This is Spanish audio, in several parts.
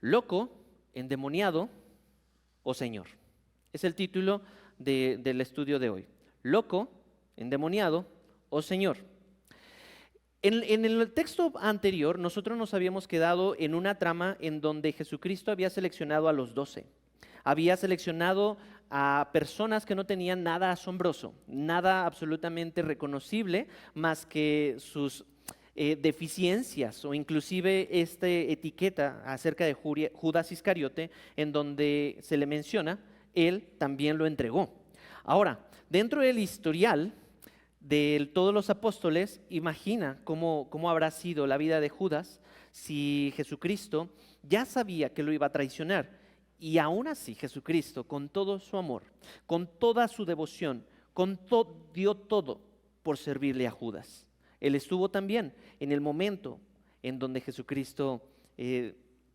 loco, endemoniado o Señor. Es el título del estudio de hoy. Loco, endemoniado o Señor. En el texto anterior nosotros nos habíamos quedado en una trama en donde Jesucristo había seleccionado a los 12. Había seleccionado a personas que no tenían nada asombroso, nada absolutamente reconocible, más que sus deficiencias o inclusive esta etiqueta acerca de Judas Iscariote, en donde se le menciona, él también lo entregó. Ahora, dentro del historial de todos los apóstoles, imagina cómo habrá sido la vida de Judas si Jesucristo ya sabía que lo iba a traicionar. Y aún así Jesucristo, con todo su amor, con toda su devoción, dio todo por servirle a Judas. Él estuvo también en el momento en donde Jesucristo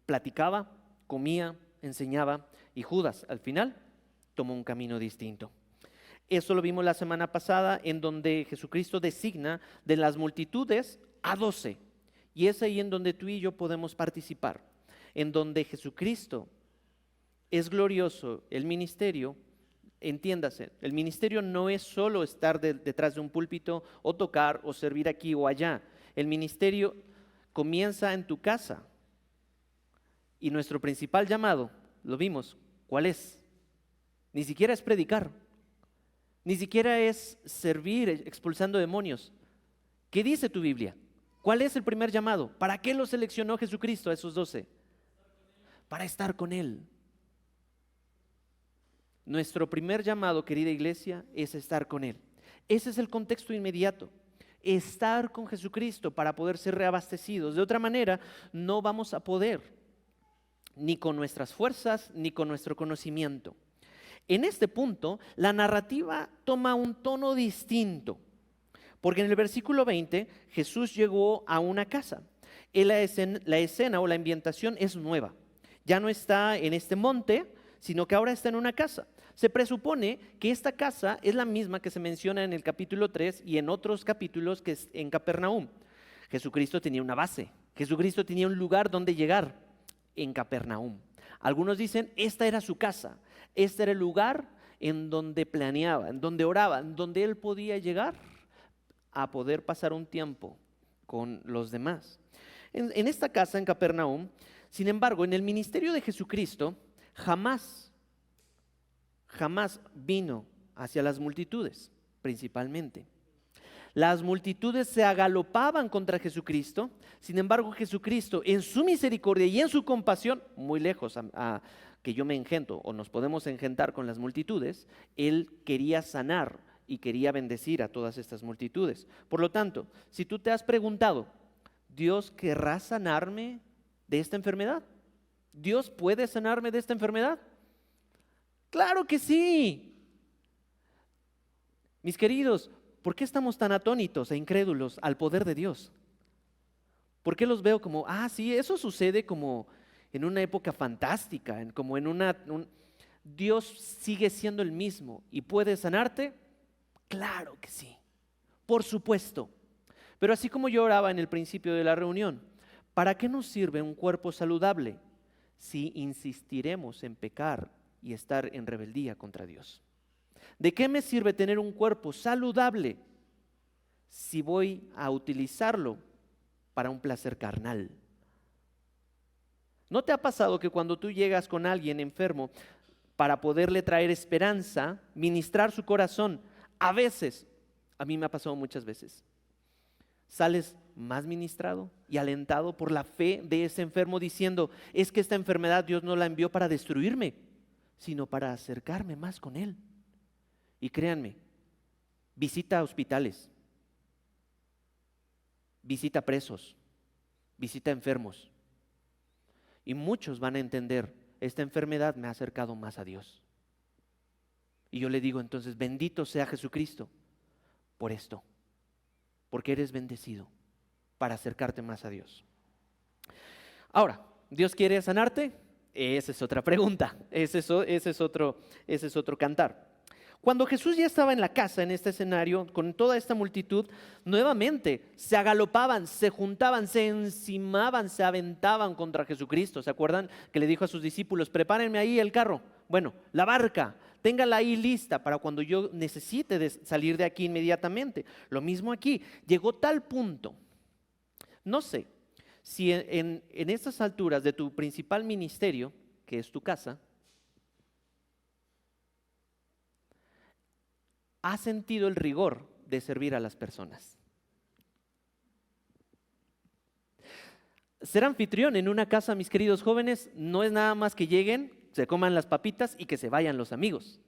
platicaba, comía, enseñaba, y Judas al final tomó un camino distinto. Eso lo vimos la semana pasada, en donde Jesucristo designa de las multitudes a 12. Y es ahí en donde tú y yo podemos participar, en donde Jesucristo es glorioso. El ministerio, entiéndase, el ministerio no es solo estar detrás de un púlpito o tocar o servir aquí o allá. El ministerio comienza en tu casa. Y nuestro principal llamado, lo vimos, ¿cuál es? Ni siquiera es predicar. Ni siquiera es servir expulsando demonios. ¿Qué dice tu Biblia? ¿Cuál es el primer llamado? ¿Para qué lo seleccionó Jesucristo a esos 12? Para estar con Él. Nuestro primer llamado, querida iglesia, es estar con Él. Ese es el contexto inmediato. Estar con Jesucristo para poder ser reabastecidos. De otra manera, no vamos a poder, ni con nuestras fuerzas, ni con nuestro conocimiento. En este punto, la narrativa toma un tono distinto, porque en el versículo 20, Jesús llegó a una casa. La escena o la ambientación es nueva. Ya no está en este monte, sino que ahora está en una casa. Se presupone que esta casa es la misma que se menciona en el capítulo 3 y en otros capítulos, que es en Capernaum. Jesucristo tenía una base, Jesucristo tenía un lugar donde llegar, en Capernaum. Algunos dicen, esta era su casa. Este era el lugar en donde planeaba, en donde oraba, en donde él podía llegar a poder pasar un tiempo con los demás. En esta casa, en Capernaum, sin embargo, en el ministerio de Jesucristo, jamás vino hacia las multitudes, principalmente. Las multitudes se agalopaban contra Jesucristo. Sin embargo, Jesucristo, en su misericordia y en su compasión, muy lejos a que yo me engento o nos podemos engentar con las multitudes, Él quería sanar y quería bendecir a todas estas multitudes. Por lo tanto, si tú te has preguntado, ¿Dios querrá sanarme de esta enfermedad? ¿Dios puede sanarme de esta enfermedad? ¡Claro que sí! Mis queridos, ¿por qué estamos tan atónitos e incrédulos al poder de Dios? ¿Por qué los veo como, sí, eso sucede como en una época fantástica, como en Dios sigue siendo el mismo y puede sanarte? Claro que sí, por supuesto. Pero así como yo oraba en el principio de la reunión, ¿para qué nos sirve un cuerpo saludable si insistiremos en pecar y estar en rebeldía contra Dios? ¿De qué me sirve tener un cuerpo saludable si voy a utilizarlo para un placer carnal? ¿No te ha pasado que cuando tú llegas con alguien enfermo para poderle traer esperanza, ministrar su corazón, a veces, a mí me ha pasado muchas veces, sales más ministrado y alentado por la fe de ese enfermo diciendo, es que esta enfermedad Dios no la envió para destruirme, sino para acercarme más con Él? Y créanme, visita hospitales, visita presos, visita enfermos. Y muchos van a entender, esta enfermedad me ha acercado más a Dios. Y yo le digo entonces, bendito sea Jesucristo por esto, porque eres bendecido para acercarte más a Dios. Ahora, ¿Dios quiere sanarte? Esa es otra pregunta, ese es otro cantar. Cuando Jesús ya estaba en la casa, en este escenario, con toda esta multitud, nuevamente se agalopaban, se juntaban, se encimaban, se aventaban contra Jesucristo. ¿Se acuerdan que le dijo a sus discípulos, prepárenme ahí el carro? Bueno, la barca, téngala ahí lista para cuando yo necesite salir de aquí inmediatamente. Lo mismo aquí, llegó tal punto, no sé, si en estas alturas de tu principal ministerio, que es tu casa, has sentido el rigor de servir a las personas. Ser anfitrión en una casa, mis queridos jóvenes, no es nada más que lleguen, se coman las papitas y que se vayan los amigos.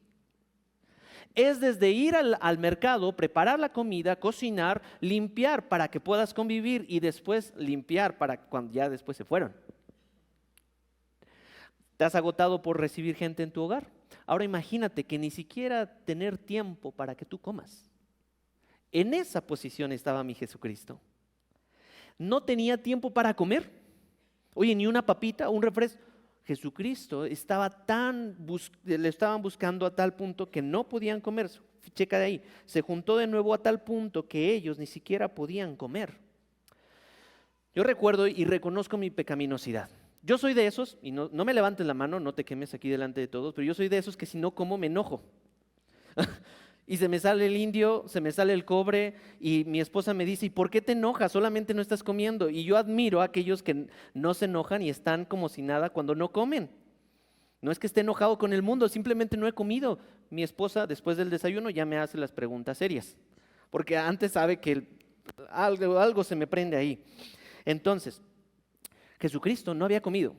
Es desde ir al mercado, preparar la comida, cocinar, limpiar para que puedas convivir y después limpiar para cuando ya después se fueron. ¿Te has agotado por recibir gente en tu hogar? Ahora imagínate que ni siquiera tener tiempo para que tú comas. En esa posición estaba mi Jesucristo. No tenía tiempo para comer. Oye, ni una papita, un refresco. Jesucristo estaba le estaban buscando a tal punto que no podían comer. Checa de ahí. Se juntó de nuevo a tal punto que ellos ni siquiera podían comer. Yo recuerdo y reconozco mi pecaminosidad. Yo soy de esos, y no me levantes la mano, no te quemes aquí delante de todos, pero yo soy de esos que si no como me enojo. Y se me sale el indio, se me sale el cobre y mi esposa me dice, ¿y por qué te enojas? Solamente no estás comiendo. Y yo admiro a aquellos que no se enojan y están como si nada cuando no comen. No es que esté enojado con el mundo, simplemente no he comido. Mi esposa después del desayuno ya me hace las preguntas serias, porque antes sabe que algo se me prende ahí. Entonces, Jesucristo no había comido,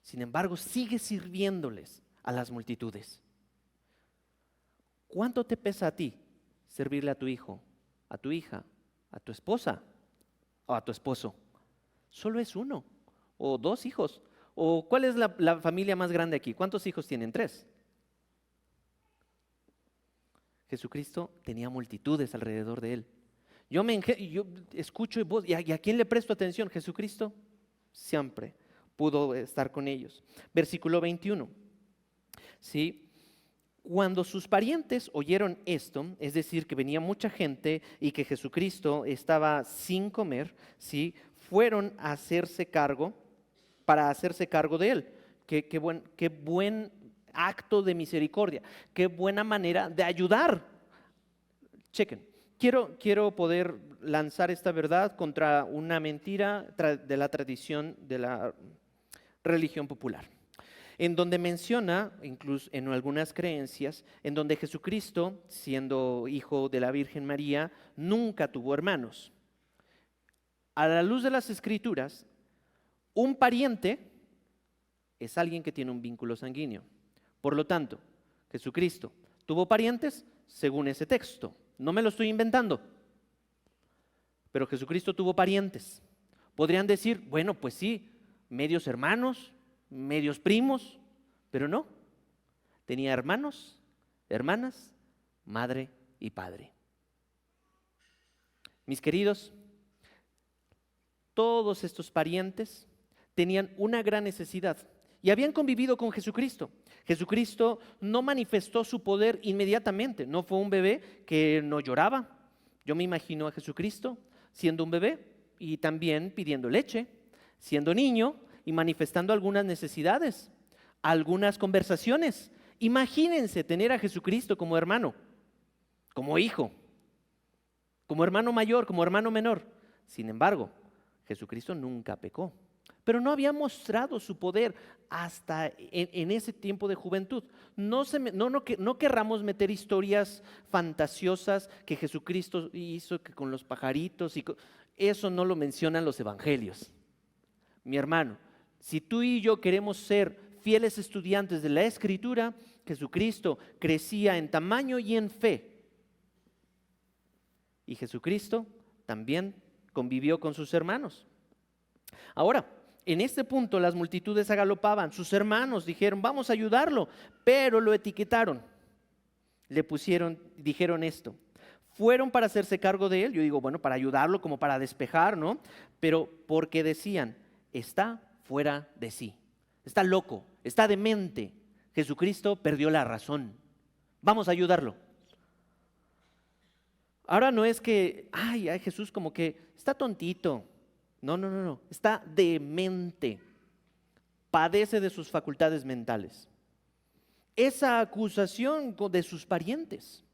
sin embargo sigue sirviéndoles a las multitudes. ¿Cuánto te pesa a ti servirle a tu hijo, a tu hija, a tu esposa o a tu esposo? Solo es uno o dos hijos. ¿O cuál es la familia más grande aquí? ¿Cuántos hijos tienen? 3. Jesucristo tenía multitudes alrededor de él. Yo escucho y ¿a quién le presto atención? Jesucristo siempre pudo estar con ellos. Versículo 21. ¿Sí? Cuando sus parientes oyeron esto, es decir, que venía mucha gente y que Jesucristo estaba sin comer, ¿sí? Fueron a hacerse cargo, para hacerse cargo de él. Qué buen acto de misericordia, qué buena manera de ayudar. Chequen, quiero poder lanzar esta verdad contra una mentira de la tradición de la religión popular, en donde menciona, incluso en algunas creencias, en donde Jesucristo, siendo hijo de la Virgen María, nunca tuvo hermanos. A la luz de las Escrituras, un pariente es alguien que tiene un vínculo sanguíneo. Por lo tanto, Jesucristo tuvo parientes según ese texto. No me lo estoy inventando, pero Jesucristo tuvo parientes. Podrían decir, bueno, pues sí, medios hermanos, medios primos, pero no. Tenía hermanos, hermanas, madre y padre. Mis queridos, todos estos parientes tenían una gran necesidad y habían convivido con Jesucristo. Jesucristo no manifestó su poder inmediatamente, no fue un bebé que no lloraba. Yo me imagino a Jesucristo siendo un bebé y también pidiendo leche, siendo niño y manifestando algunas necesidades, algunas conversaciones. Imagínense tener a Jesucristo como hermano, como hijo, como hermano mayor, como hermano menor. Sin embargo, Jesucristo nunca pecó, pero no había mostrado su poder hasta en ese tiempo de juventud. No querramos meter historias fantasiosas que Jesucristo hizo que con los pajaritos, eso no lo mencionan los evangelios. Mi hermano, si tú y yo queremos ser fieles estudiantes de la Escritura, Jesucristo crecía en tamaño y en fe. Y Jesucristo también convivió con sus hermanos. Ahora, en este punto las multitudes agalopaban. Sus hermanos dijeron, vamos a ayudarlo, pero lo etiquetaron. Dijeron esto. Fueron para hacerse cargo de él, yo digo, bueno, para ayudarlo, como para despejar, ¿no? Pero porque decían, está fuera de sí, está loco, está demente. Jesucristo perdió la razón. Vamos a ayudarlo. Ahora no es que, ay, Jesús como que está tontito. No, está demente. Padece de sus facultades mentales. Esa acusación de sus parientes.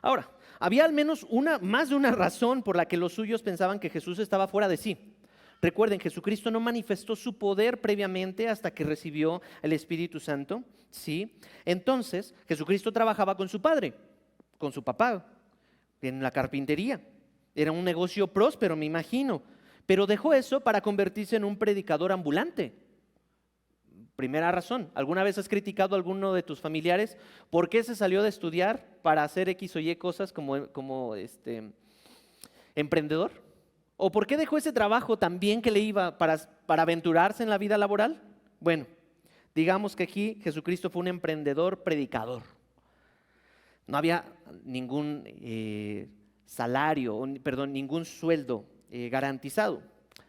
Ahora, había al menos más de una razón por la que los suyos pensaban que Jesús estaba fuera de sí. Recuerden, Jesucristo no manifestó su poder previamente hasta que recibió el Espíritu Santo, ¿sí? Entonces, Jesucristo trabajaba con su padre, con su papá, en la carpintería. Era un negocio próspero, me imagino, pero dejó eso para convertirse en un predicador ambulante. Primera razón, ¿alguna vez has criticado a alguno de tus familiares por qué se salió de estudiar para hacer X o Y cosas como emprendedor? ¿O por qué dejó ese trabajo tan bien que le iba para aventurarse en la vida laboral? Bueno, digamos que aquí Jesucristo fue un emprendedor predicador. No había ningún ningún sueldo garantizado.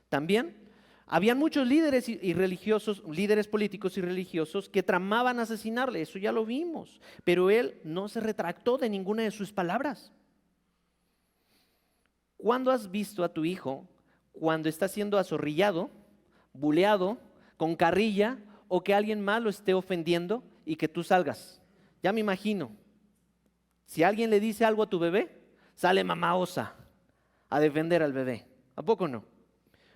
También habían muchos líderes líderes políticos y religiosos que tramaban asesinarle, eso ya lo vimos, pero él no se retractó de ninguna de sus palabras. ¿Cuándo has visto a tu hijo cuando está siendo azorrillado, buleado, con carrilla o que alguien más lo esté ofendiendo y que tú salgas? Ya me imagino. Si alguien le dice algo a tu bebé, sale mamá osa a defender al bebé. ¿A poco no?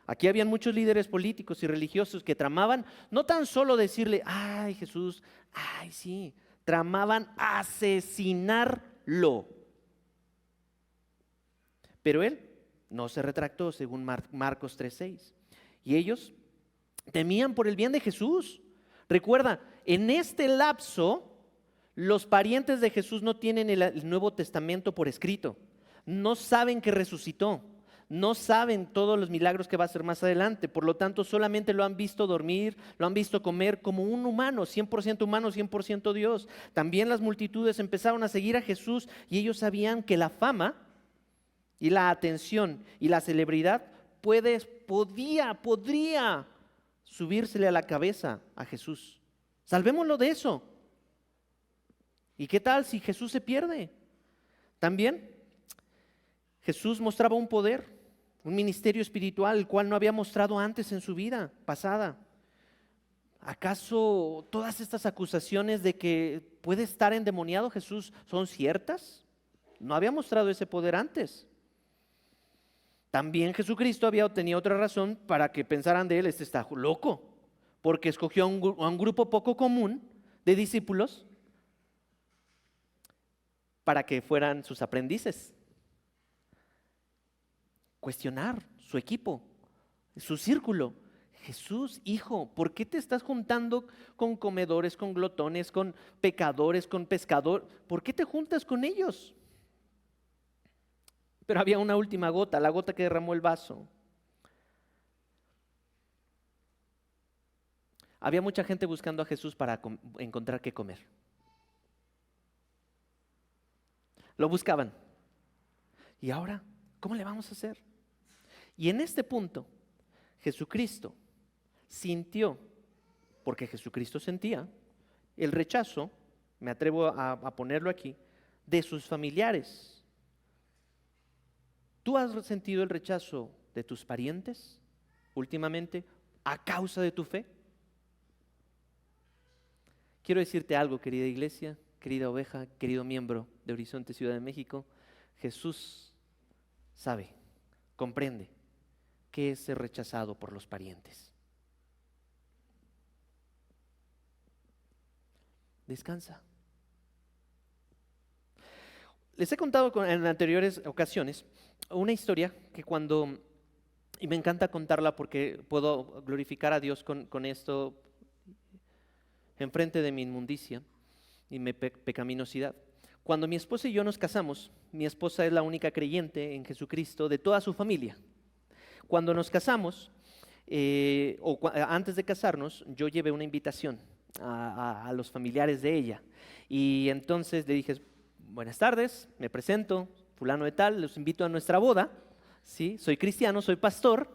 Aquí habían muchos líderes políticos y religiosos que tramaban no tan solo decirle, ay Jesús, ay sí, tramaban asesinarlo. Pero él no se retractó, según Marcos 3:6. Y ellos temían por el bien de Jesús. Recuerda, en este lapso, los parientes de Jesús no tienen el Nuevo Testamento por escrito. No saben que resucitó. No saben todos los milagros que va a hacer más adelante. Por lo tanto, solamente lo han visto dormir, lo han visto comer como un humano, 100% Dios. También las multitudes empezaron a seguir a Jesús y ellos sabían que la fama y la atención y la celebridad podría subírsele a la cabeza a Jesús. Salvémoslo de eso. ¿Y qué tal si Jesús se pierde? También Jesús mostraba un poder, un ministerio espiritual, el cual no había mostrado antes en su vida pasada. ¿Acaso todas estas acusaciones de que puede estar endemoniado Jesús son ciertas? No había mostrado ese poder antes. También Jesucristo tenía otra razón para que pensaran de él, este está loco, porque escogió a un grupo poco común de discípulos para que fueran sus aprendices. Cuestionar su equipo, su círculo. Jesús, hijo, ¿por qué te estás juntando con comedores, con glotones, con pecadores, con pescadores? ¿Por qué te juntas con ellos? Pero había una última gota, la gota que derramó el vaso. Había mucha gente buscando a Jesús para encontrar qué comer. Lo buscaban. ¿Y ahora cómo le vamos a hacer? Y en este punto, Jesucristo sintió, porque Jesucristo sentía, el rechazo, me atrevo a ponerlo aquí, de sus familiares. ¿Tú has sentido el rechazo de tus parientes últimamente a causa de tu fe? Quiero decirte algo, querida iglesia, querida oveja, querido miembro de Horizonte Ciudad de México. Jesús sabe, comprende qué es ser rechazado por los parientes. Descansa. Les he contado en anteriores ocasiones una historia que y me encanta contarla porque puedo glorificar a Dios con esto enfrente de mi inmundicia y mi pecaminosidad. Cuando mi esposa y yo nos casamos, mi esposa es la única creyente en Jesucristo de toda su familia. Cuando nos casamos, antes de casarnos, yo llevé una invitación a los familiares de ella. Y entonces le dije, buenas tardes, me presento, fulano de tal, los invito a nuestra boda. ¿Sí? Soy cristiano, soy pastor,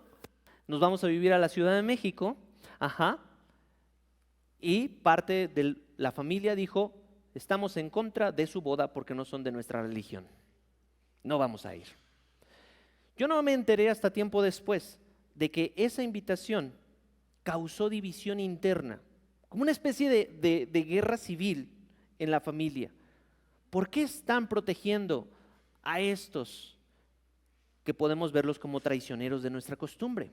nos vamos a vivir a la Ciudad de México. Y parte de la familia dijo, estamos en contra de su boda porque no son de nuestra religión. No vamos a ir. Yo no me enteré hasta tiempo después de que esa invitación causó división interna, como una especie de guerra civil en la familia. ¿Por qué están protegiendo a estos que podemos verlos como traicioneros de nuestra costumbre?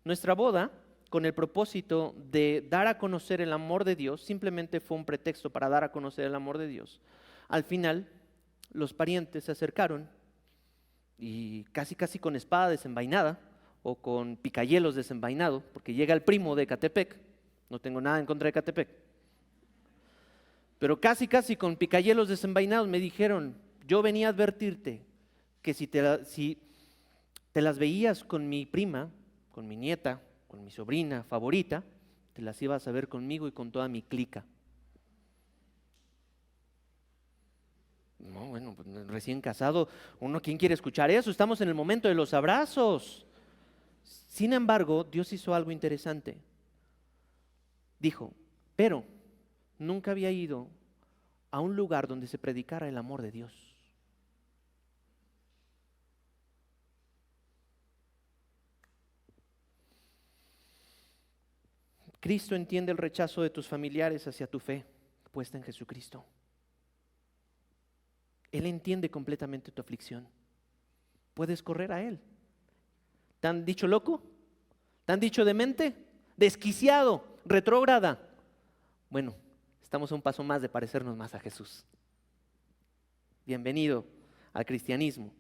Nuestra boda, con el propósito de dar a conocer el amor de Dios, simplemente fue un pretexto para dar a conocer el amor de Dios. Al final, los parientes se acercaron y casi con espada desenvainada o con picayelos desenvainado, porque llega el primo de Ecatepec, no tengo nada en contra de Ecatepec, pero casi con picayelos desenvainados me dijeron: yo venía a advertirte que si te las veías con mi prima, con mi nieta, con mi sobrina favorita, te las ibas a ver conmigo y con toda mi clica. No, bueno, pues recién casado, ¿quién quiere escuchar eso? Estamos en el momento de los abrazos. Sin embargo, Dios hizo algo interesante. Dijo: pero nunca había ido a un lugar donde se predicara el amor de Dios. Cristo entiende el rechazo de tus familiares hacia tu fe puesta en Jesucristo. Él entiende completamente tu aflicción. Puedes correr a Él. ¿Te han dicho loco? ¿Te han dicho demente? ¿Desquiciado? ¿Retrógrada? Bueno, estamos a un paso más de parecernos más a Jesús. Bienvenido al cristianismo.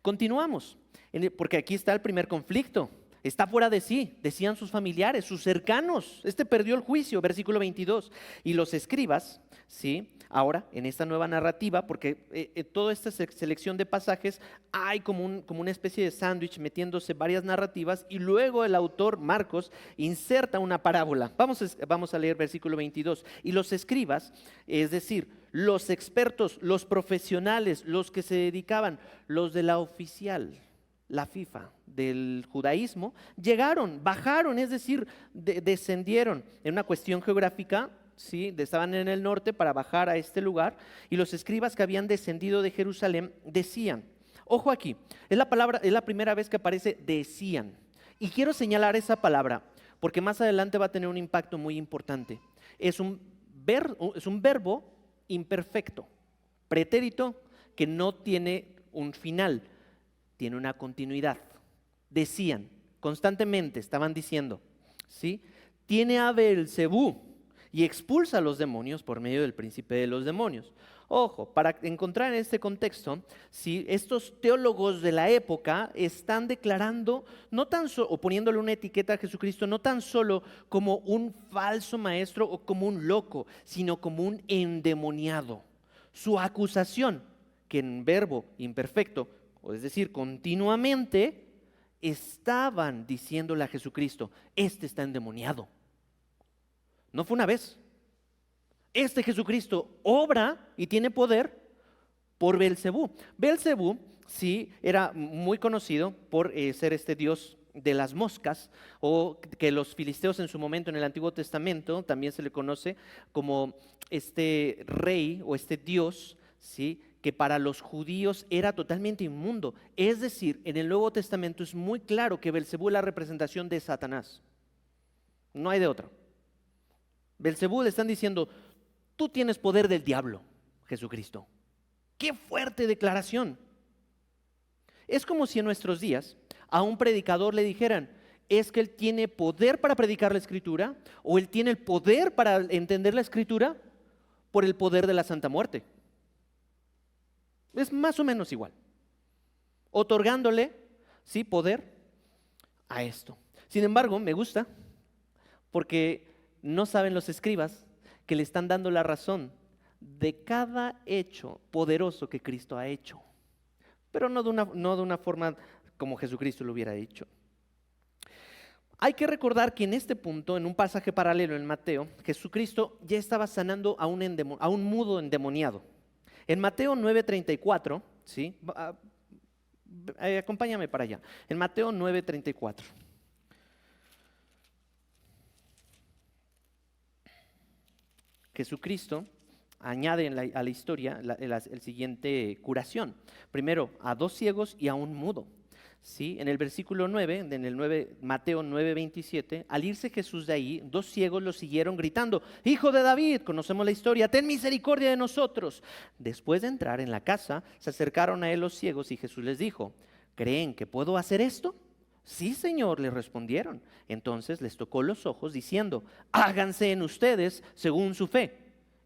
Continuamos, porque aquí está el primer conflicto. Está fuera de sí, decían sus familiares, sus cercanos. Perdió el juicio, versículo 22. Y los escribas, ¿sí? Ahora, en esta nueva narrativa, porque toda esta selección de pasajes hay como una especie de sándwich metiéndose varias narrativas, y luego el autor Marcos inserta una parábola. Vamos a leer versículo 22. Y los escribas, es decir, los expertos, los profesionales, los que se dedicaban, los de la oficial, la FIFA del judaísmo, bajaron, es decir, descendieron en una cuestión geográfica, ¿sí? Estaban en el norte para bajar a este lugar, y los escribas que habían descendido de Jerusalén decían, ojo aquí, es la primera vez que aparece decían, y quiero señalar esa palabra porque más adelante va a tener un impacto muy importante. Es un verbo imperfecto, pretérito que no tiene un final, tiene una continuidad. Decían, constantemente estaban diciendo, ¿sí? Tiene a Beelzebú y expulsa a los demonios por medio del príncipe de los demonios. Ojo, para encontrar en este contexto, ¿sí? Estos teólogos de la época están declarando, o poniéndole una etiqueta a Jesucristo, no tan solo como un falso maestro o como un loco, sino como un endemoniado. Su acusación, que en verbo imperfecto, o es decir, continuamente, estaban diciéndole a Jesucristo: está endemoniado. No fue una vez. Jesucristo obra y tiene poder por Beelzebú. Beelzebú, sí, era muy conocido por ser dios de las moscas, o que los filisteos en su momento en el Antiguo Testamento también se le conoce como rey o dios, ¿sí? Que para los judíos era totalmente inmundo. Es decir, en el Nuevo Testamento es muy claro que Beelzebú es la representación de Satanás. No hay de otra. Beelzebú le están diciendo: tú tienes poder del diablo, Jesucristo. ¡Qué fuerte declaración! Es como si en nuestros días a un predicador le dijeran: es que él tiene poder para predicar la Escritura, o él tiene el poder para entender la Escritura por el poder de la Santa Muerte. Es más o menos igual, otorgándole, sí, poder a esto. Sin embargo, me gusta porque no saben los escribas que le están dando la razón de cada hecho poderoso que Cristo ha hecho, pero no de una forma como Jesucristo lo hubiera dicho. Hay que recordar que en este punto, en un pasaje paralelo en Mateo, Jesucristo ya estaba sanando a un mudo endemoniado. En Mateo 9:34, ¿sí? Acompáñame para allá. En Mateo 9:34. Jesucristo añade a la historia el siguiente curación. Primero, a 2 ciegos y a un mudo. ¿Sí? En el versículo 9, Mateo 9:27, al irse Jesús de ahí, 2 ciegos lo siguieron gritando: Hijo de David, conocemos la historia, ten misericordia de nosotros. Después de entrar en la casa, se acercaron a él los ciegos y Jesús les dijo: ¿creen que puedo hacer esto? Sí, Señor, le respondieron. Entonces les tocó los ojos diciendo: háganse en ustedes según su fe.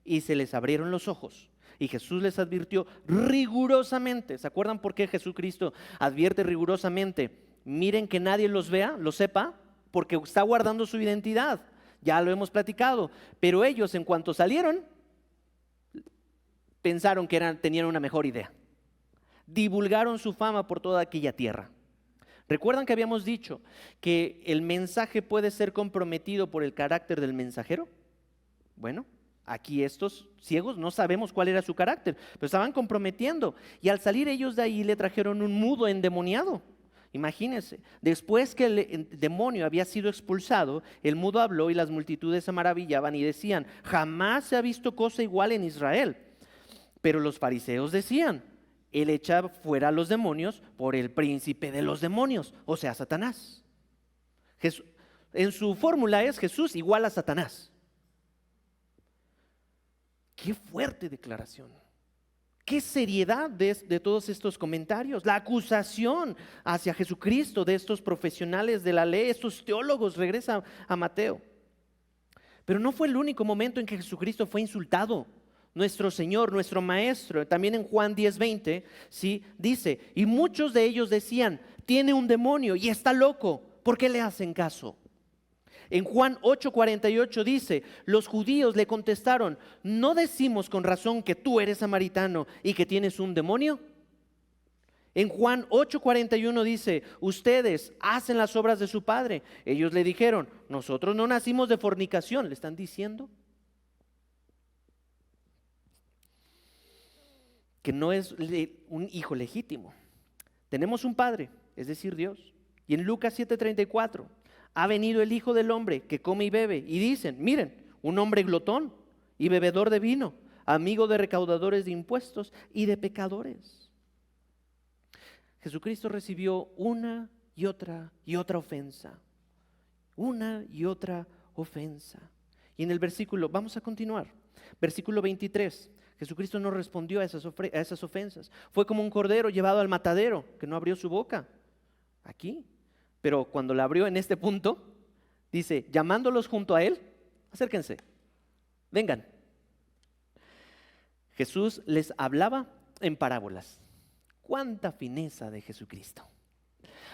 Y se les abrieron los ojos. Y Jesús les advirtió rigurosamente. ¿Se acuerdan por qué Jesucristo advierte rigurosamente? Miren que nadie los vea, lo sepa, porque está guardando su identidad. Ya lo hemos platicado. Pero ellos, en cuanto salieron, pensaron que tenían una mejor idea. Divulgaron su fama por toda aquella tierra. ¿Recuerdan que habíamos dicho que el mensaje puede ser comprometido por el carácter del mensajero? Bueno, aquí estos ciegos no sabemos cuál era su carácter, pero estaban comprometiendo. Y al salir ellos de ahí le trajeron un mudo endemoniado. Imagínense, después que el demonio había sido expulsado, el mudo habló y las multitudes se maravillaban y decían: jamás se ha visto cosa igual en Israel. Pero los fariseos decían: él echa fuera a los demonios por el príncipe de los demonios, o sea, Satanás. En su fórmula es Jesús igual a Satanás. Qué fuerte declaración. Qué seriedad de todos estos comentarios. La acusación hacia Jesucristo de estos profesionales de la ley, estos teólogos. Regresa a Mateo. Pero no fue el único momento en que Jesucristo fue insultado. Nuestro Señor, nuestro Maestro, también en Juan 10:20, ¿sí? Dice: y muchos de ellos decían: tiene un demonio y está loco, ¿por qué le hacen caso? En Juan 8:48 dice: los judíos le contestaron: ¿no decimos con razón que tú eres samaritano y que tienes un demonio? En Juan 8:41 dice: ustedes hacen las obras de su padre. Ellos le dijeron: nosotros no nacimos de fornicación. ¿Le están diciendo que no es un hijo legítimo? Tenemos un padre, es decir, Dios. Y en Lucas 7:34: ha venido el Hijo del Hombre que come y bebe. Y dicen: miren, un hombre glotón y bebedor de vino, amigo de recaudadores de impuestos y de pecadores. Jesucristo recibió una y otra ofensa. Una y otra ofensa. Y en el versículo, vamos a continuar, versículo 23, Jesucristo no respondió a esas ofensas. Fue como un cordero llevado al matadero, que no abrió su boca. Aquí. Pero cuando la abrió en este punto, dice, llamándolos junto a él: acérquense, vengan. Jesús les hablaba en parábolas. ¡Cuánta fineza de Jesucristo!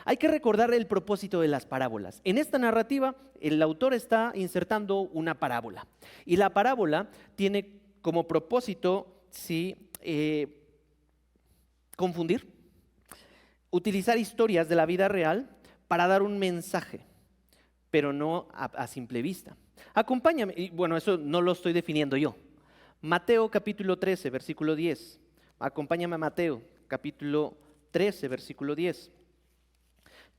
Hay que recordar el propósito de las parábolas. En esta narrativa, el autor está insertando una parábola. Y la parábola tiene como propósito, ¿sí?, confundir, utilizar historias de la vida real para dar un mensaje, pero no a simple vista. Acompáñame, y bueno, eso no lo estoy definiendo yo. Mateo capítulo 13, versículo 10. Acompáñame a Mateo capítulo 13, versículo 10.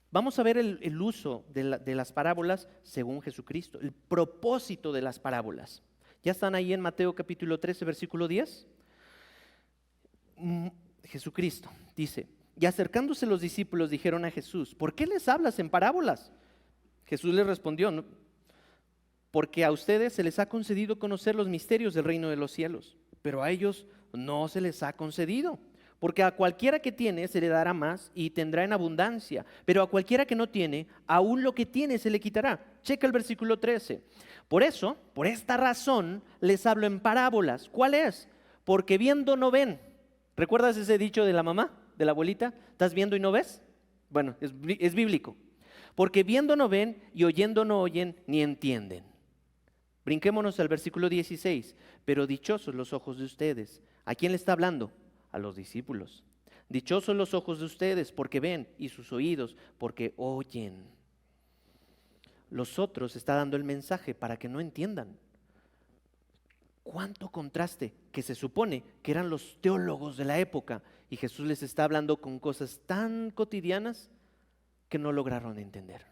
Vamos a ver el uso de las parábolas según Jesucristo, el propósito de las parábolas. ¿Ya están ahí en Mateo capítulo 13, versículo 10? Jesucristo dice: y acercándose los discípulos dijeron a Jesús: ¿por qué les hablas en parábolas? Jesús les respondió: ¿no? Porque a ustedes se les ha concedido conocer los misterios del reino de los cielos, pero a ellos no se les ha concedido. Porque a cualquiera que tiene se le dará más y tendrá en abundancia, pero a cualquiera que no tiene, aún lo que tiene se le quitará. Checa el versículo 13. Por eso, por esta razón, les hablo en parábolas. ¿Cuál es? Porque viendo no ven. ¿Recuerdas ese dicho de la mamá, de la abuelita? ¿Estás viendo y no ves? Bueno, es bíblico. Porque viendo no ven y oyendo no oyen ni entienden. Brinquémonos al versículo 16. Pero dichosos los ojos de ustedes. ¿A quién le está hablando? A los discípulos. Dichosos los ojos de ustedes porque ven, y sus oídos porque oyen. Los otros está dando el mensaje para que no entiendan. Cuánto contraste, que se supone que eran los teólogos de la época, y Jesús les está hablando con cosas tan cotidianas que no lograron entender.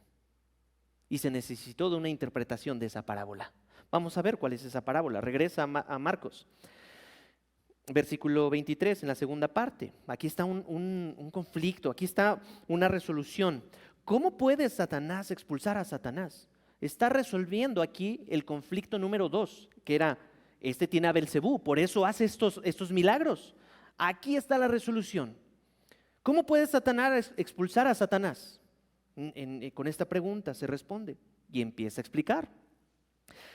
Y se necesitó de una interpretación de esa parábola Vamos a ver cuál es esa parábola. Regresa a Marcos, versículo 23, en la segunda parte. Aquí está un conflicto, aquí está una resolución. ¿Cómo puede Satanás expulsar a Satanás? Está resolviendo aquí el conflicto número 2, que era, este tiene a Belcebú, por eso hace estos milagros. Aquí está la resolución. ¿Cómo puede Satanás expulsar a Satanás? Con esta pregunta se responde y empieza a explicar.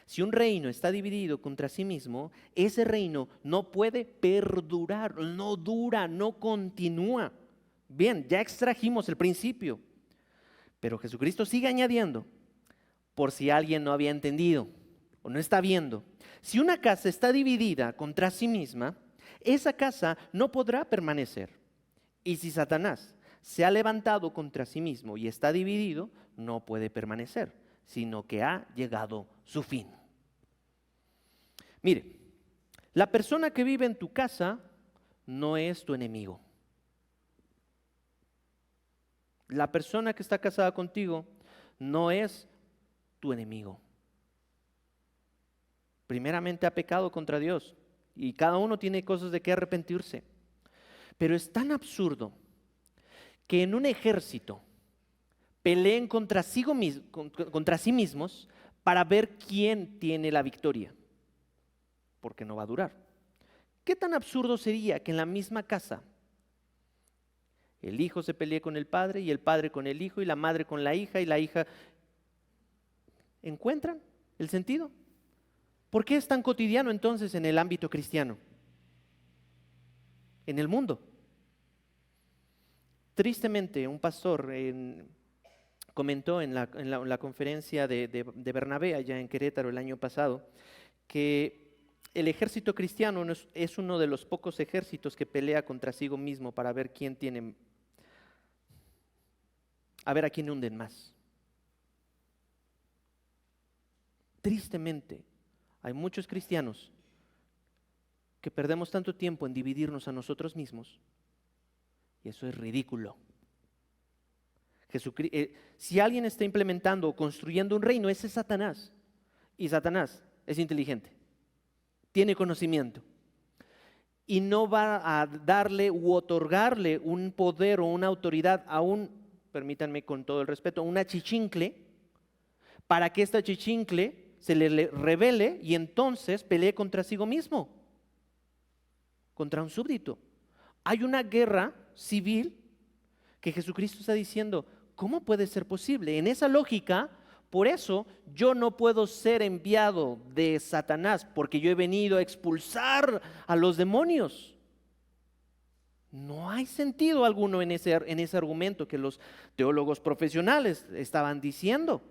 Si un reino está dividido contra sí mismo, ese reino no puede perdurar, no dura, no continúa. Bien, ya extrajimos el principio, pero Jesucristo sigue añadiendo, por si alguien no había entendido o no está viendo. Si una casa está dividida contra sí misma, esa casa no podrá permanecer. Y si Satanás se ha levantado contra sí mismo y está dividido, no puede permanecer, sino que ha llegado su fin. Mire, la persona que vive en tu casa no es tu enemigo. La persona que está casada contigo no es tu enemigo. Primeramente ha pecado contra Dios y cada uno tiene cosas de qué arrepentirse. Pero es tan absurdo que en un ejército peleen contra sí mismos para ver quién tiene la victoria, porque no va a durar. ¿Qué tan absurdo sería que en la misma casa el hijo se pelee con el padre y el padre con el hijo y la madre con la hija y la hija? ¿Encuentran el sentido? ¿Por qué es tan cotidiano entonces en el ámbito cristiano? En el mundo. Tristemente, un pastor comentó en la conferencia de Bernabé allá en Querétaro el año pasado que el ejército cristiano es uno de los pocos ejércitos que pelea contra sí mismo para ver quién tiene, a ver a quién hunden más. Tristemente, hay muchos cristianos que perdemos tanto tiempo en dividirnos a nosotros mismos y eso es ridículo. Si alguien está implementando o construyendo un reino, ese es Satanás. Y Satanás es inteligente, tiene conocimiento y no va a darle u otorgarle un poder o una autoridad a permítanme con todo el respeto, a una chichincle, para que esta chichincle se le rebele y entonces pelee contra sí mismo, contra un súbdito. Hay una guerra civil que Jesucristo está diciendo, ¿cómo puede ser posible? En esa lógica, por eso yo no puedo ser enviado de Satanás, porque yo he venido a expulsar a los demonios. No hay sentido alguno en ese argumento que los teólogos profesionales estaban diciendo.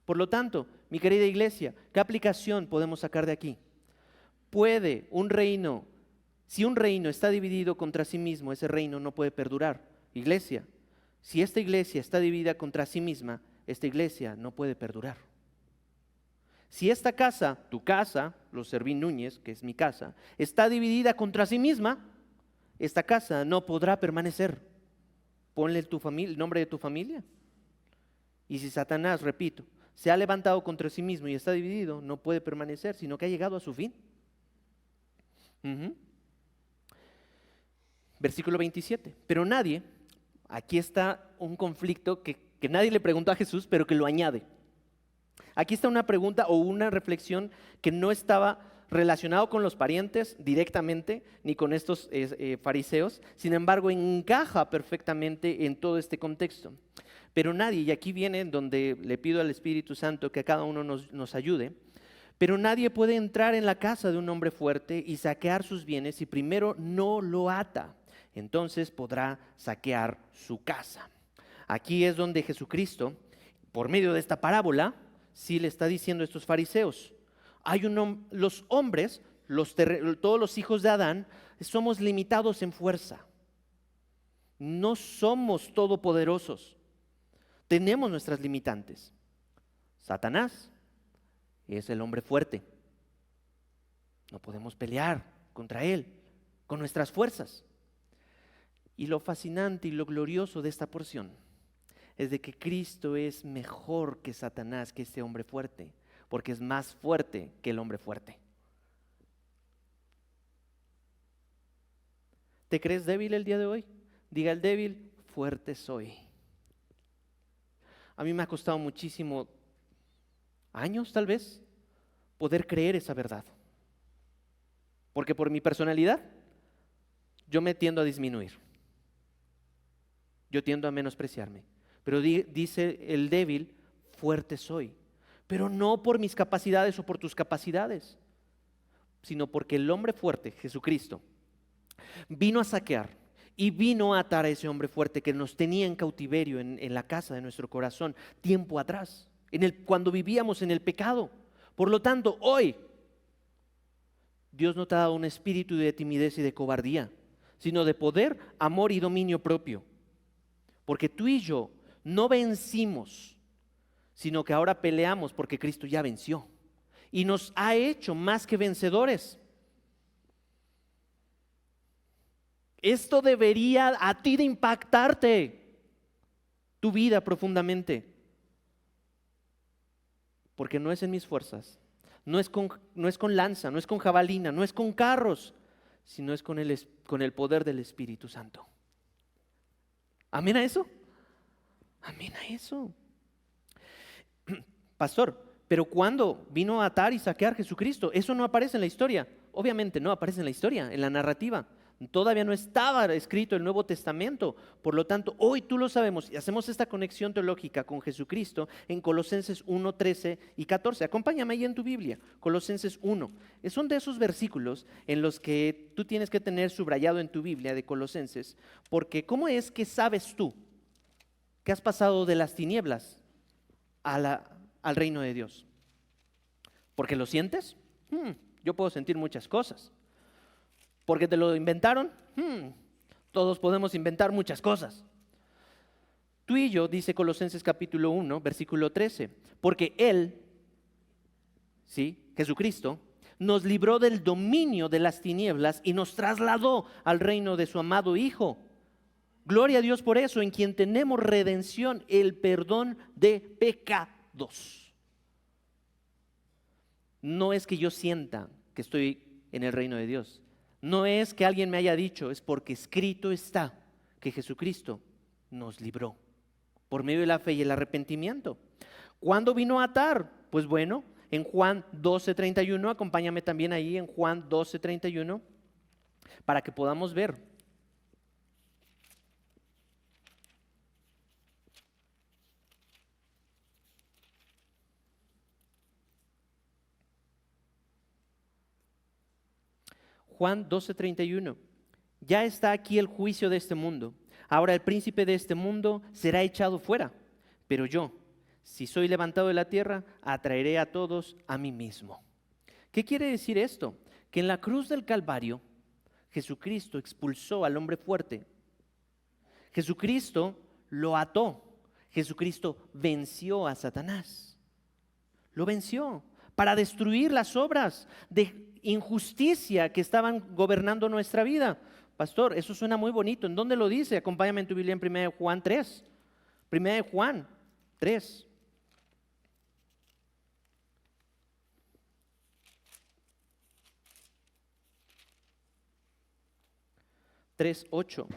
Por lo tanto, mi querida iglesia, ¿qué aplicación podemos sacar de aquí? ¿Puede un reino, si un reino está dividido contra sí mismo, ese reino no puede perdurar? Iglesia, si esta iglesia está dividida contra sí misma, esta iglesia no puede perdurar. Si esta casa, tu casa, los Servín Núñez, que es mi casa, está dividida contra sí misma, esta casa no podrá permanecer. Ponle el nombre de tu familia. Y si Satanás, repito, se ha levantado contra sí mismo y está dividido, no puede permanecer, sino que ha llegado a su fin. Versículo 27. Pero nadie, aquí está un conflicto que nadie le preguntó a Jesús, pero que lo añade. Aquí está una pregunta o una reflexión que no estaba relacionado con los parientes directamente, ni con estos fariseos, sin embargo encaja perfectamente en todo este contexto. Pero nadie, y aquí viene donde le pido al Espíritu Santo que a cada uno nos ayude, pero nadie puede entrar en la casa de un hombre fuerte y saquear sus bienes si primero no lo ata, entonces podrá saquear su casa. Aquí es donde Jesucristo, por medio de esta parábola, sí le está diciendo a estos fariseos, los hombres, todos los hijos de Adán, somos limitados en fuerza. No somos todopoderosos. Tenemos nuestras limitantes. Satanás es el hombre fuerte. No podemos pelear contra él con nuestras fuerzas. Y lo fascinante y lo glorioso de esta porción es de que Cristo es mejor que Satanás, que este hombre fuerte, porque es más fuerte que el hombre fuerte. ¿Te crees débil el día de hoy? Diga el débil, fuerte soy. A mí me ha costado muchísimo, años tal vez, poder creer esa verdad. Porque por mi personalidad, yo me tiendo a disminuir. Yo tiendo a menospreciarme. Pero dice el débil, fuerte soy. Pero no por mis capacidades o por tus capacidades, sino porque el hombre fuerte, Jesucristo, vino a saquear y vino a atar a ese hombre fuerte que nos tenía en cautiverio en la casa de nuestro corazón tiempo atrás, cuando vivíamos en el pecado. Por lo tanto, hoy Dios no te ha dado un espíritu de timidez y de cobardía, sino de poder, amor y dominio propio. Porque tú y yo no vencimos, sino que ahora peleamos porque Cristo ya venció y nos ha hecho más que vencedores. Esto debería a ti de impactarte tu vida profundamente, porque no es en mis fuerzas, no es con lanza, no es con jabalina, no es con carros, sino es con el poder del Espíritu Santo. ¿Amén a eso? Amén a eso. Pastor, pero ¿cuándo vino a atar y saquear Jesucristo? Eso no aparece en la historia. Obviamente no aparece en la historia, en la narrativa. Todavía no estaba escrito el Nuevo Testamento. Por lo tanto, hoy tú lo sabemos y hacemos esta conexión teológica con Jesucristo en Colosenses 1, 13 y 14. Acompáñame ahí en tu Biblia, Colosenses 1. Son de esos versículos en los que tú tienes que tener subrayado en tu Biblia de Colosenses, porque ¿cómo es que sabes tú que has pasado de las tinieblas al reino de Dios? ¿Porque lo sientes? Yo puedo sentir muchas cosas. ¿Porque te lo inventaron? Todos podemos inventar muchas cosas. Tú y yo, dice Colosenses capítulo 1, versículo 13, porque Él, ¿sí? Jesucristo, nos libró del dominio de las tinieblas y nos trasladó al reino de su amado Hijo. Gloria a Dios por eso, en quien tenemos redención, el perdón de pecados. No es que yo sienta que estoy en el reino de Dios. No es que alguien me haya dicho, es porque escrito está que Jesucristo nos libró por medio de la fe y el arrepentimiento. ¿Cuándo vino a atar? Pues bueno, en Juan 12:31, acompáñame también ahí en Juan 12:31 para que podamos ver. Juan 12:31, ya está aquí el juicio de este mundo. Ahora el príncipe de este mundo será echado fuera, pero yo, si soy levantado de la tierra, atraeré a todos a mí mismo. ¿Qué quiere decir esto? Que en la cruz del Calvario, Jesucristo expulsó al hombre fuerte. Jesucristo lo ató. Jesucristo venció a Satanás. Lo venció para destruir las obras de injusticia que estaban gobernando nuestra vida. Pastor, eso suena muy bonito. ¿En dónde lo dice? Acompáñame en tu Biblia en 1 Juan 3. 1 Juan 3. 3:8.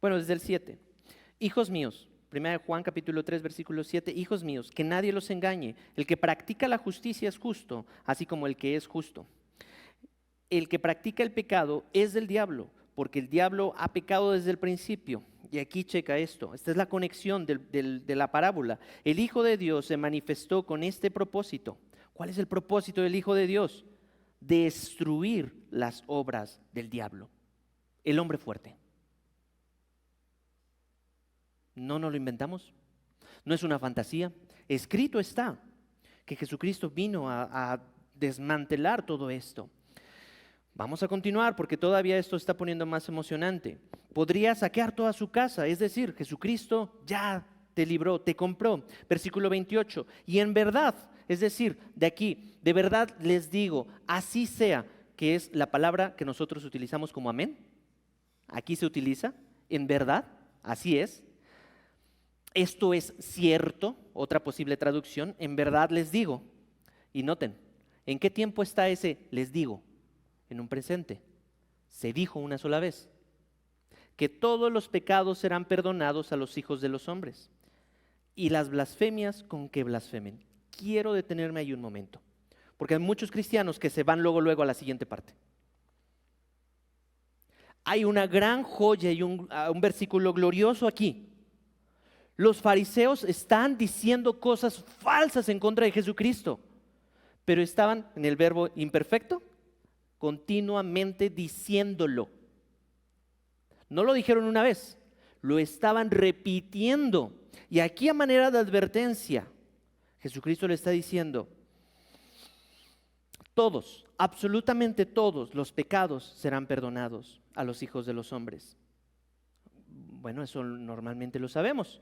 Bueno, desde el 7. Hijos míos, 1 Juan capítulo 3, versículo 7, hijos míos, que nadie los engañe. El que practica la justicia es justo, así como el que es justo. El que practica el pecado es del diablo, porque el diablo ha pecado desde el principio. Y aquí checa esto, esta es la conexión de la parábola. El Hijo de Dios se manifestó con este propósito. ¿Cuál es el propósito del Hijo de Dios? Destruir las obras del diablo, el hombre fuerte. No nos lo inventamos, no es una fantasía. Escrito está que Jesucristo vino a desmantelar todo esto. Vamos a continuar porque todavía esto está poniendo más emocionante. Podría saquear toda su casa, es decir, Jesucristo ya te libró, te compró. Versículo 28, y en verdad, es decir, de aquí, de verdad les digo, así sea, que es la palabra que nosotros utilizamos como amén. Aquí se utiliza, en verdad, así es. Esto es cierto, otra posible traducción, en verdad les digo. Y noten, ¿en qué tiempo está ese les digo? En un presente. Se dijo una sola vez que todos los pecados serán perdonados a los hijos de los hombres y las blasfemias con que blasfemen. Quiero detenerme ahí un momento, porque hay muchos cristianos que se van luego a la siguiente parte. Hay una gran joya y un versículo glorioso aquí. Los fariseos están diciendo cosas falsas en contra de Jesucristo, pero estaban en el verbo imperfecto, continuamente diciéndolo. No lo dijeron una vez, lo estaban repitiendo. Y aquí, a manera de advertencia, Jesucristo le está diciendo: todos, absolutamente todos los pecados serán perdonados a los hijos de los hombres. Bueno, eso normalmente lo sabemos.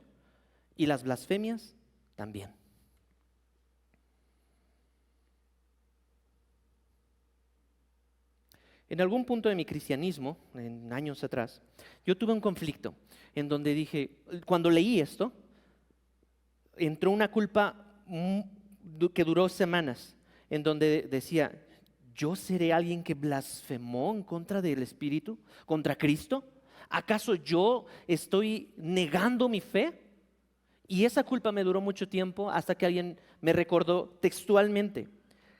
Y las blasfemias también. En algún punto de mi cristianismo, en años atrás, yo tuve un conflicto en donde dije, cuando leí esto, entró una culpa que duró semanas, en donde decía: ¿yo seré alguien que blasfemó en contra del Espíritu, contra Cristo? ¿Acaso yo estoy negando mi fe? Y esa culpa me duró mucho tiempo hasta que alguien me recordó textualmente: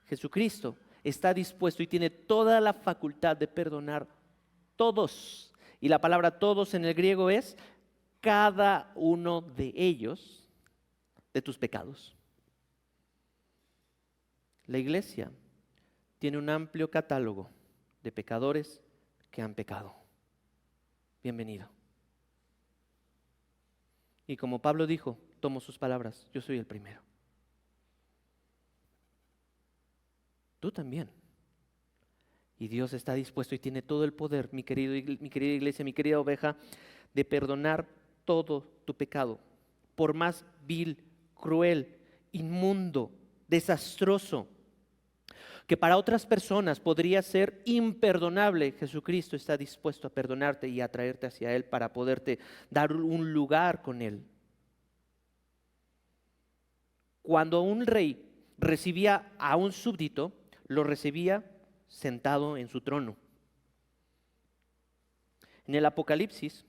Jesucristo está dispuesto y tiene toda la facultad de perdonar todos. Y la palabra todos en el griego es cada uno de ellos, de tus pecados. La iglesia tiene un amplio catálogo de pecadores que han pecado. Bienvenido. Y como Pablo dijo, tomo sus palabras, yo soy el primero. Tú también. Y Dios está dispuesto y tiene todo el poder, mi querida iglesia, mi querida oveja, de perdonar todo tu pecado. Por más vil, cruel, inmundo, desastroso, que para otras personas podría ser imperdonable, Jesucristo está dispuesto a perdonarte y a traerte hacia Él para poderte dar un lugar con Él. Cuando un rey recibía a un súbdito, lo recibía sentado en su trono. En el Apocalipsis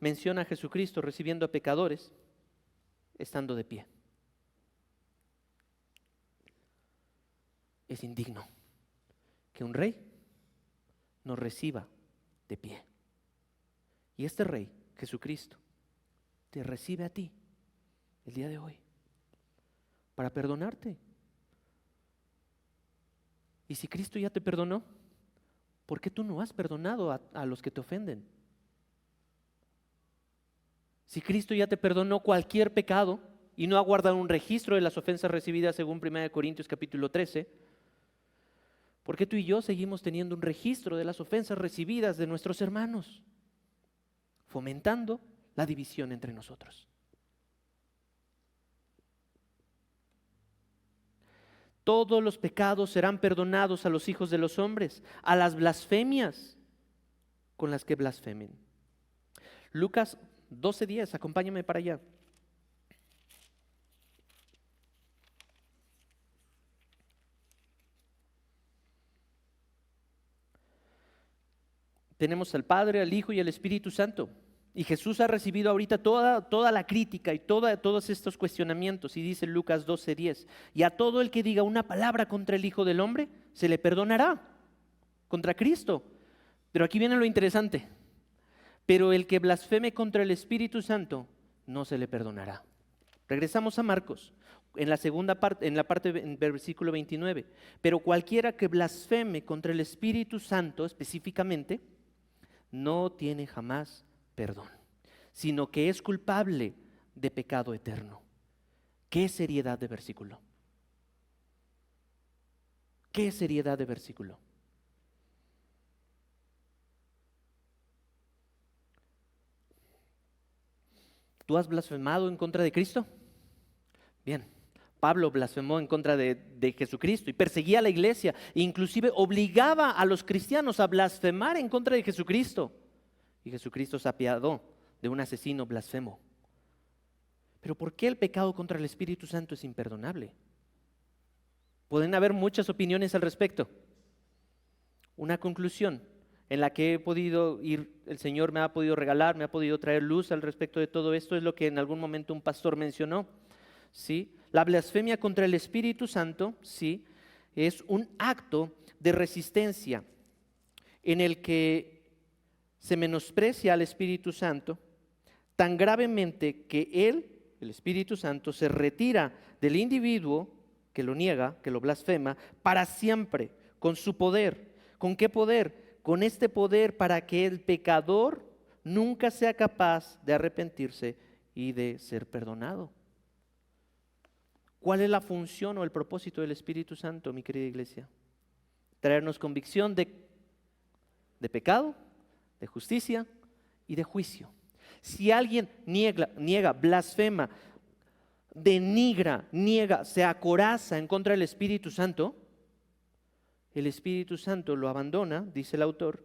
menciona a Jesucristo recibiendo a pecadores estando de pie. Es indigno que un rey nos reciba de pie. Y este rey, Jesucristo, te recibe a ti el día de hoy para perdonarte. Y si Cristo ya te perdonó, ¿por qué tú no has perdonado a los que te ofenden? Si Cristo ya te perdonó cualquier pecado y no ha guardado un registro de las ofensas recibidas según 1 Corintios capítulo 13, ¿por qué tú y yo seguimos teniendo un registro de las ofensas recibidas de nuestros hermanos? Fomentando la división entre nosotros. Todos los pecados serán perdonados a los hijos de los hombres, a las blasfemias con las que blasfemen. Lucas 12:10, acompáñame para allá. Tenemos al Padre, al Hijo y al Espíritu Santo. Y Jesús ha recibido ahorita toda la crítica y todos estos cuestionamientos. Y dice Lucas 12:10, y a todo el que diga una palabra contra el Hijo del Hombre, se le perdonará, contra Cristo. Pero aquí viene lo interesante. Pero el que blasfeme contra el Espíritu Santo, no se le perdonará. Regresamos a Marcos, en la segunda parte, en versículo 29. Pero cualquiera que blasfeme contra el Espíritu Santo específicamente, no tiene jamás perdón, sino que es culpable de pecado eterno. ¿Qué seriedad de versículo? ¿Qué seriedad de versículo? ¿Tú has blasfemado en contra de Cristo? Bien, Pablo blasfemó en contra de Jesucristo y perseguía a la iglesia, e inclusive obligaba a los cristianos a blasfemar en contra de Jesucristo. Y Jesucristo se apiadó de un asesino blasfemo. Pero ¿por qué el pecado contra el Espíritu Santo es imperdonable? Pueden haber muchas opiniones al respecto. Una conclusión en la que he podido ir, el Señor me ha podido regalar, me ha podido traer luz al respecto de todo esto, es lo que en algún momento un pastor mencionó. ¿Sí? La blasfemia contra el Espíritu Santo, ¿sí?, es un acto de resistencia en el que se menosprecia al Espíritu Santo tan gravemente que Él, el Espíritu Santo, se retira del individuo que lo niega, que lo blasfema, para siempre, con su poder. ¿Con qué poder? Con este poder para que el pecador nunca sea capaz de arrepentirse y de ser perdonado. ¿Cuál es la función o el propósito del Espíritu Santo, mi querida iglesia? Traernos convicción de pecado, de justicia y de juicio. Si alguien niega, blasfema, denigra, niega, se acoraza en contra del Espíritu Santo, el Espíritu Santo lo abandona, dice el autor,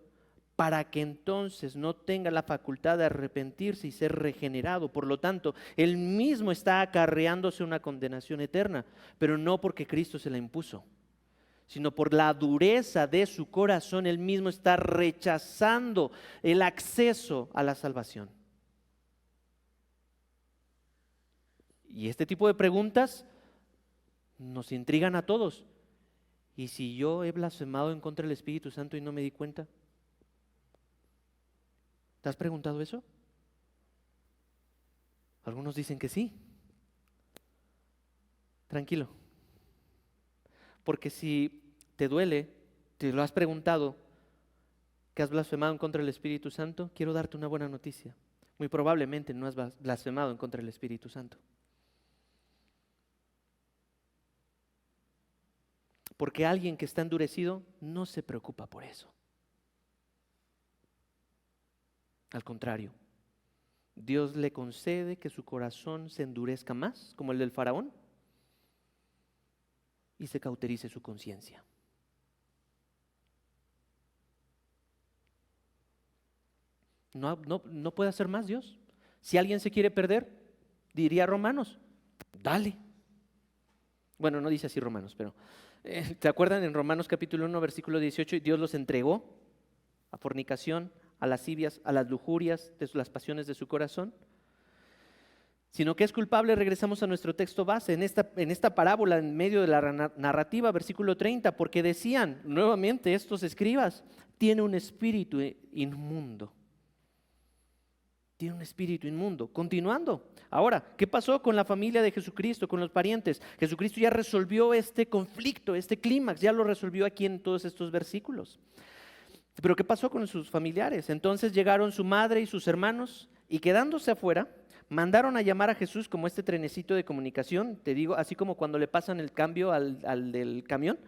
para que entonces no tenga la facultad de arrepentirse y ser regenerado. Por lo tanto, él mismo está acarreándose una condenación eterna, pero no porque Cristo se la impuso, sino por la dureza de su corazón. Él mismo está rechazando el acceso a la salvación. Y este tipo de preguntas nos intrigan a todos. ¿Y si yo he blasfemado en contra del Espíritu Santo y no me di cuenta? ¿Te has preguntado eso? Algunos dicen que sí. Tranquilo. Porque si te duele, te lo has preguntado, que has blasfemado en contra del Espíritu Santo, quiero darte una buena noticia. Muy probablemente no has blasfemado en contra del Espíritu Santo. Porque alguien que está endurecido no se preocupa por eso. Al contrario, Dios le concede que su corazón se endurezca más, como el del faraón, y se cauterice su conciencia. No puede hacer más Dios. Si alguien se quiere perder, diría Romanos, dale. Bueno, no dice así Romanos, pero ¿te acuerdan en Romanos capítulo 1, versículo 18? Dios los entregó a fornicación, a lascivias, a las lujurias de las pasiones de su corazón. Sino que es culpable, regresamos a nuestro texto base, en esta parábola, en medio de la narrativa, versículo 30, porque decían nuevamente estos escribas, tiene un espíritu inmundo. Tiene un espíritu inmundo. Continuando, ahora, ¿qué pasó con la familia de Jesucristo, con los parientes? Jesucristo ya resolvió este conflicto, este clímax, ya lo resolvió aquí en todos estos versículos. Pero ¿qué pasó con sus familiares? Entonces llegaron su madre y sus hermanos y quedándose afuera, mandaron a llamar a Jesús como este trenecito de comunicación, te digo, así como cuando le pasan el cambio al del camión,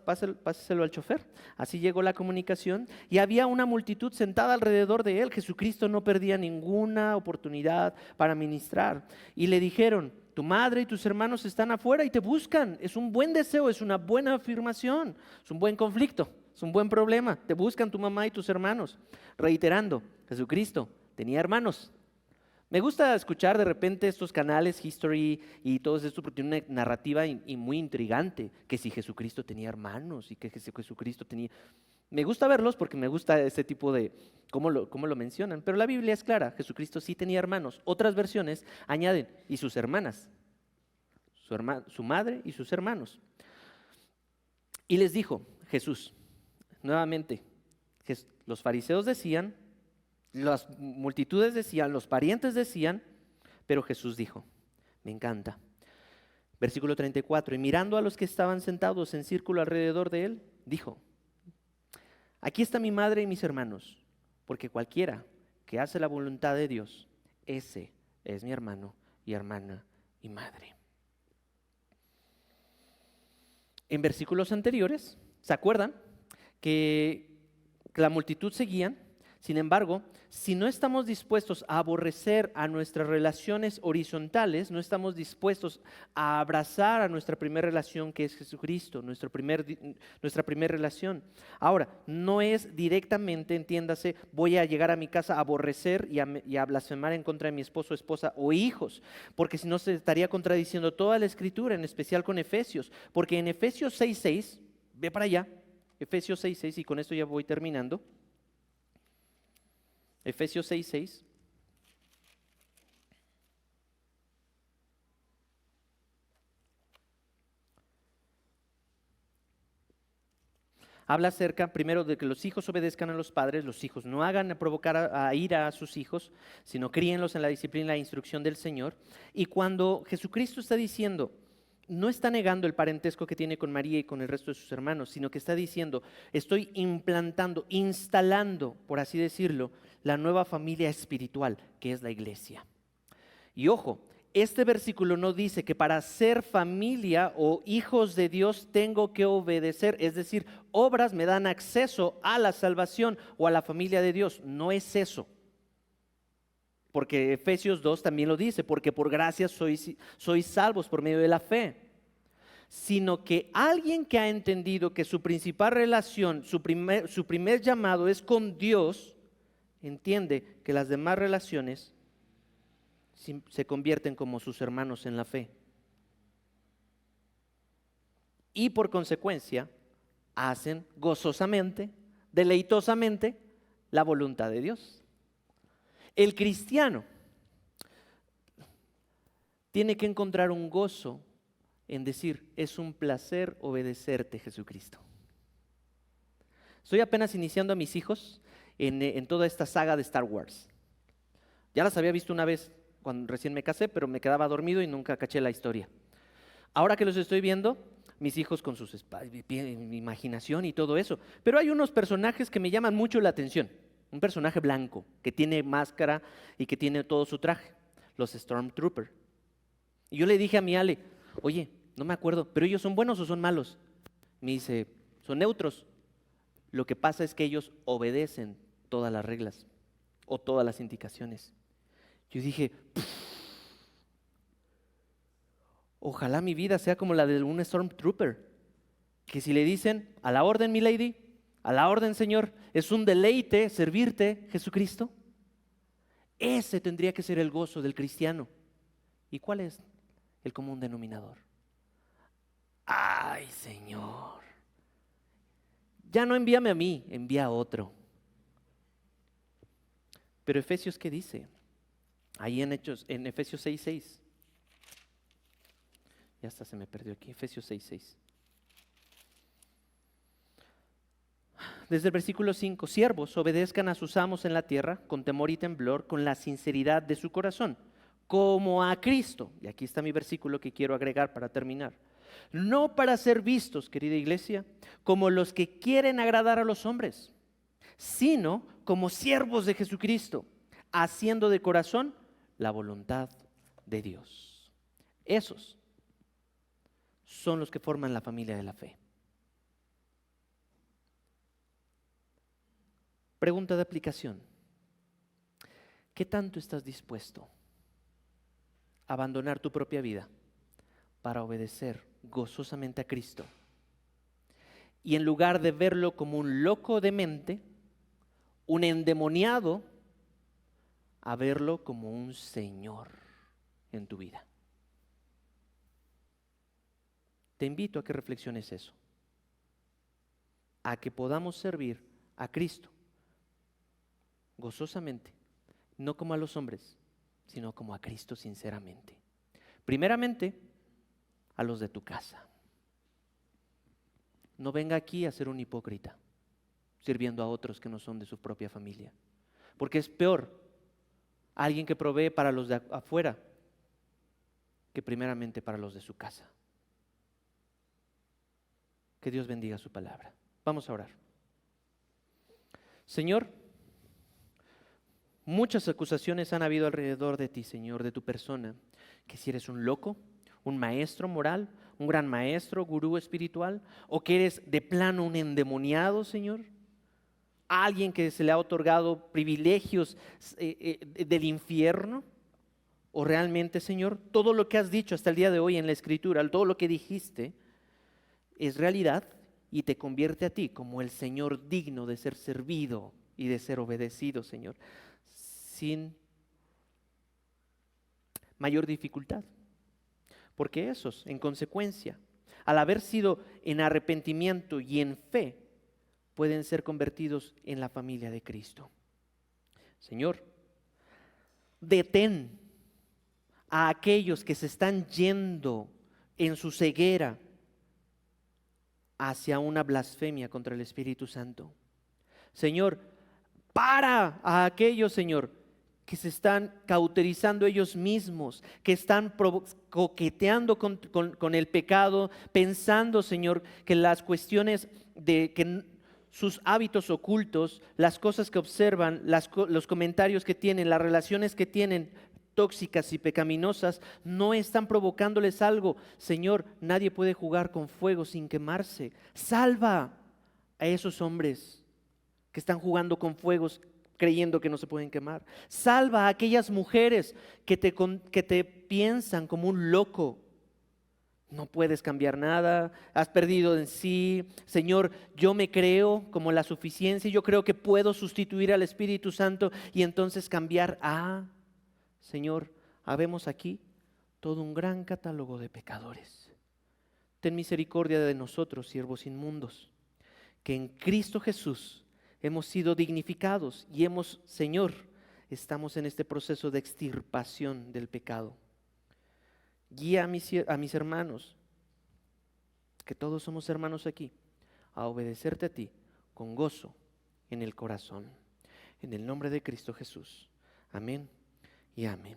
páseselo al chofer. Así llegó la comunicación y había una multitud sentada alrededor de él. Jesucristo no perdía ninguna oportunidad para ministrar. Y le dijeron, tu madre y tus hermanos están afuera y te buscan. Es un buen deseo, es una buena afirmación, es un buen conflicto, es un buen problema. Te buscan tu mamá y tus hermanos. Reiterando, Jesucristo tenía hermanos. Me gusta escuchar de repente estos canales, History y todos estos, porque tiene una narrativa y muy intrigante, que si Jesucristo tenía hermanos y que Jesucristo tenía... Me gusta verlos porque me gusta este tipo de, cómo lo mencionan, pero la Biblia es clara, Jesucristo sí tenía hermanos. Otras versiones añaden, y sus hermanas, su madre y sus hermanos. Y les dijo Jesús, nuevamente, los fariseos decían, las multitudes decían, los parientes decían, pero Jesús dijo, me encanta. Versículo 34, y mirando a los que estaban sentados en círculo alrededor de él, dijo, aquí está mi madre y mis hermanos, porque cualquiera que hace la voluntad de Dios, ese es mi hermano y hermana y madre. En versículos anteriores, ¿se acuerdan? Que la multitud seguían. Sin embargo, si no estamos dispuestos a aborrecer a nuestras relaciones horizontales, no estamos dispuestos a abrazar a nuestra primera relación, que es Jesucristo, nuestra primera relación. Ahora, no es directamente, entiéndase, voy a llegar a mi casa a aborrecer y a blasfemar en contra de mi esposo, esposa o hijos, porque si no se estaría contradiciendo toda la Escritura, en especial con Efesios, porque en Efesios 6:6, ve para allá, Efesios 6:6, y con esto ya voy terminando. Efesios 6:6. Habla acerca primero de que los hijos obedezcan a los padres, los hijos no hagan provocar a ira a sus hijos, sino críenlos en la disciplina y la instrucción del Señor. Y cuando Jesucristo está diciendo, no está negando el parentesco que tiene con María y con el resto de sus hermanos, sino que está diciendo, estoy implantando, instalando, por así decirlo, la nueva familia espiritual, que es la iglesia. Y ojo, este versículo no dice que para ser familia o hijos de Dios tengo que obedecer, es decir, obras me dan acceso a la salvación o a la familia de Dios. No es eso. Porque Efesios 2 también lo dice, porque por gracia sois salvos por medio de la fe. Sino que alguien que ha entendido que su principal relación, su primer llamado es con Dios, entiende que las demás relaciones se convierten como sus hermanos en la fe. Y por consecuencia, hacen gozosamente, deleitosamente, la voluntad de Dios. El cristiano tiene que encontrar un gozo en decir, es un placer obedecerte, Jesucristo. Estoy apenas iniciando a mis hijos en toda esta saga de Star Wars. Ya las había visto una vez cuando recién me casé, pero me quedaba dormido y nunca caché la historia. Ahora que los estoy viendo, mis hijos con sus mi imaginación y todo eso. Pero hay unos personajes que me llaman mucho la atención. Un personaje blanco que tiene máscara y que tiene todo su traje, los Stormtroopers. Y yo le dije a mi Ale, oye, no me acuerdo, ¿pero ellos son buenos o son malos? Me dice, son neutros. Lo que pasa es que ellos obedecen todas las reglas o todas las indicaciones. Yo dije, ojalá mi vida sea como la de un Stormtrooper, que si le dicen, a la orden, mi lady, a la orden, Señor, es un deleite servirte, Jesucristo. Ese tendría que ser el gozo del cristiano. ¿Y cuál es el común denominador? Ay, Señor, ya no envíame a mí, envía a otro. Pero Efesios, ¿qué dice? Ahí en Efesios 6:6. Ya hasta se me perdió aquí, Efesios 6:6. Desde el versículo 5, siervos, obedezcan a sus amos en la tierra con temor y temblor, con la sinceridad de su corazón, como a Cristo. Y aquí está mi versículo que quiero agregar para terminar. No para ser vistos, querida iglesia, como los que quieren agradar a los hombres, sino como siervos de Jesucristo, haciendo de corazón la voluntad de Dios. Esos son los que forman la familia de la fe. Pregunta de aplicación. ¿Qué tanto estás dispuesto a abandonar tu propia vida para obedecer gozosamente a Cristo? Y en lugar de verlo como un loco de mente, un endemoniado, a verlo como un Señor en tu vida. Te invito a que reflexiones eso, a que podamos servir a Cristo gozosamente, no como a los hombres, sino como a Cristo sinceramente. Primeramente, a los de tu casa. No venga aquí a ser un hipócrita, sirviendo a otros que no son de su propia familia. Porque es peor alguien que provee para los de afuera que primeramente para los de su casa. Que Dios bendiga su palabra. Vamos a orar. Señor, muchas acusaciones han habido alrededor de ti, Señor, de tu persona, que si eres un loco, un maestro moral, un gran maestro, gurú espiritual, o que eres de plano un endemoniado, Señor, a alguien que se le ha otorgado privilegios del infierno? ¿O realmente, Señor, todo lo que has dicho hasta el día de hoy en la Escritura, todo lo que dijiste, es realidad y te convierte a ti como el Señor digno de ser servido y de ser obedecido, Señor, sin mayor dificultad? Porque esos, en consecuencia, al haber sido en arrepentimiento y en fe, pueden ser convertidos en la familia de Cristo. Señor, detén a aquellos que se están yendo en su ceguera hacia una blasfemia contra el Espíritu Santo. Señor, para a aquellos, Señor, que se están cauterizando ellos mismos, que están coqueteando con el pecado, pensando, Señor, que las cuestiones de que sus hábitos ocultos, las cosas que observan, los comentarios que tienen, las relaciones que tienen tóxicas y pecaminosas, no están provocándoles algo. Señor, nadie puede jugar con fuego sin quemarse. Salva a esos hombres que están jugando con fuegos creyendo que no se pueden quemar. Salva a aquellas mujeres que te piensan como un loco. No puedes cambiar nada, has perdido en sí. Señor, yo me creo como la suficiencia, yo creo que puedo sustituir al Espíritu Santo y entonces cambiar a... Señor, habemos aquí todo un gran catálogo de pecadores. Ten misericordia de nosotros, siervos inmundos, que en Cristo Jesús hemos sido dignificados y Señor, estamos en este proceso de extirpación del pecado. Guía a mis hermanos, que todos somos hermanos aquí, a obedecerte a ti con gozo en el corazón. En el nombre de Cristo Jesús. Amén y amén.